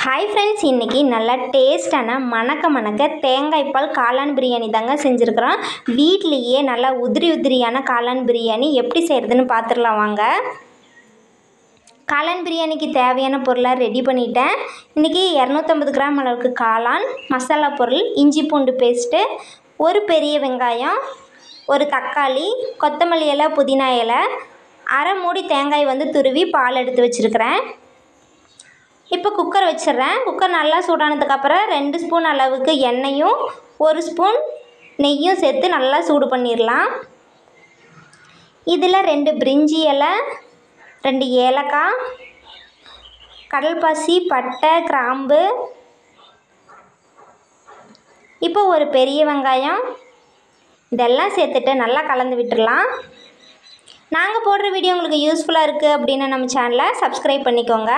Hi friends, இன்றைக்கி நல்லா டேஸ்டான மணக்க தேங்காய் பால் காளான் பிரியாணி தாங்க செஞ்சுருக்குறோம். வீட்லேயே நல்லா உதிரியான காளான் பிரியாணி எப்படி செய்கிறதுன்னு பார்த்துடலாம் வாங்க. காளான் பிரியாணிக்கு தேவையான பொருளாக ரெடி பண்ணிட்டேன். இன்றைக்கி 250 கிராம் அளவுக்கு காளான், மசாலா பொருள், இஞ்சி பூண்டு பேஸ்ட்டு, ஒரு பெரிய வெங்காயம், ஒரு தக்காளி, கொத்தமல்லி இலை, புதினா இலை, அரை மூடி தேங்காய் துருவி பால் எடுத்து வச்சுருக்கிறேன். இப்போ குக்கர் வச்சிடுறேன். குக்கர் நல்லா சூடானதுக்கப்புறம் 2 ஸ்பூன் அளவுக்கு எண்ணெயும் 1 ஸ்பூன் நெய்யும் சேர்த்து நல்லா சூடு பண்ணிடலாம். இதில் 2 பிரிஞ்சி இலை, 2 ஏலக்காய், கடல்பாசி, பட்டை, கிராம்பு, இப்போ ஒரு பெரிய வெங்காயம் இதெல்லாம் சேர்த்துட்டு நல்லா கலந்து விட்டுடலாம். நாங்கள் போடுற வீடியோ உங்களுக்கு யூஸ்ஃபுல்லாக இருக்குது அப்படின்னு நம்ம சேனலை சப்ஸ்கிரைப் பண்ணிக்கோங்க.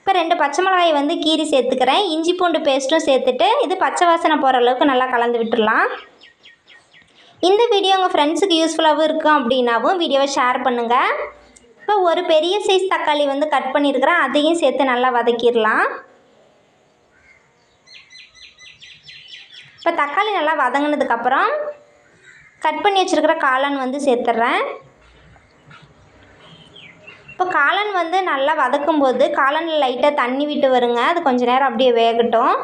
இப்போ 2 பச்சை மிளகாய் கீரி சேர்த்துக்கிறேன். இஞ்சி பூண்டு பேஸ்ட்டும் சேர்த்துட்டு இது பச்சை வாசனை போகிற அளவுக்கு நல்லா கலந்து விட்டுடலாம். இந்த வீடியோ உங்கள் ஃப்ரெண்ட்ஸுக்கு யூஸ்ஃபுல்லாகவும் இருக்கும் அப்படின்னாவும் வீடியோவை ஷேர் பண்ணுங்கள். இப்போ ஒரு பெரிய சைஸ் தக்காளி கட் பண்ணியிருக்கிறேன், அதையும் சேர்த்து நல்லா வதக்கிடலாம். இப்போ தக்காளி நல்லா வதங்கினதுக்கப்புறம் கட் பண்ணி வச்சுருக்கிற காளான் சேர்த்துட்றேன். இப்போ காளான் நல்லா வதக்கும்போது காளானில் லைட்டாக தண்ணி விட்டு வருங்க. அது கொஞ்சம் நேரம் அப்படியே வேகட்டும்.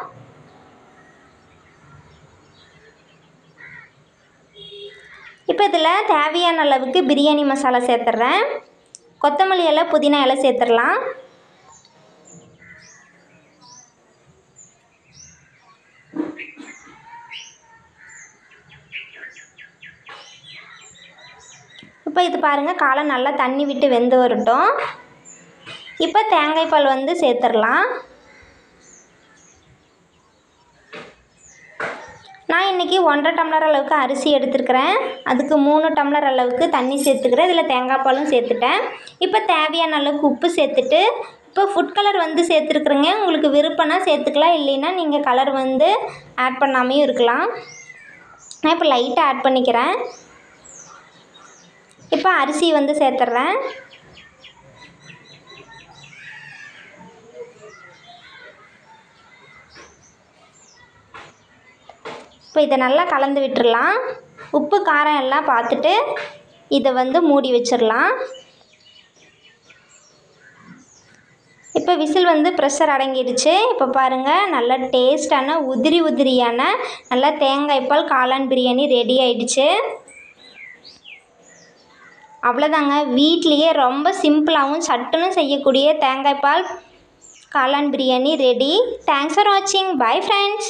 இப்போ இதில் தேவையான அளவுக்கு பிரியாணி மசாலா சேர்த்துட்றேன். கொத்தமல்லி இலை, புதினா இலை சேர்த்துடலாம். இப்போ இது பாருங்கள், காளான் நல்லா தண்ணி விட்டு வெந்து வரட்டும். இப்போ தேங்காய் பால் சேர்த்துடலாம். நான் இன்றைக்கி 1.5 டம்ளர் அளவுக்கு அரிசி எடுத்துருக்கிறேன். அதுக்கு 3 டம்ளர் அளவுக்கு தண்ணி சேர்த்துக்கிறேன். இதில் தேங்காய் பாலும் சேர்த்துட்டேன். இப்போ தேவையான அளவுக்கு உப்பு சேர்த்துட்டு இப்போ ஃபுட் கலர் சேர்த்துருக்குறேங்க. உங்களுக்கு விருப்பம்னா சேர்த்துக்கலாம், இல்லைன்னா நீங்கள் கலர் ஆட் பண்ணாமையும் இருக்கலாம். நான் இப்போ லைட்டாக ஆட் பண்ணிக்கிறேன். இப்போ அரிசி சேர்த்துட்றேன். இப்போ இதை நல்லா கலந்து விட்டுடலாம். உப்பு காரம் எல்லாம் பார்த்துட்டு இதை மூடி வச்சிடலாம். இப்போ விசில் ப்ரெஷர் அடங்கிடுச்சு. இப்போ பாருங்கள், நல்ல டேஸ்டான உதிரியான நல்லா தேங்காய் பால் காளான் பிரியாணி ரெடி ஆயிடுச்சு. அவ்வளோதாங்க, வீட்லேயே ரொம்ப சிம்பிளாகவும் சட்டுன்னு செய்யக்கூடிய தேங்காய் பால் காளான் பிரியாணி ரெடி. தேங்க்ஸ் ஃபார் வாட்சிங். Bye friends.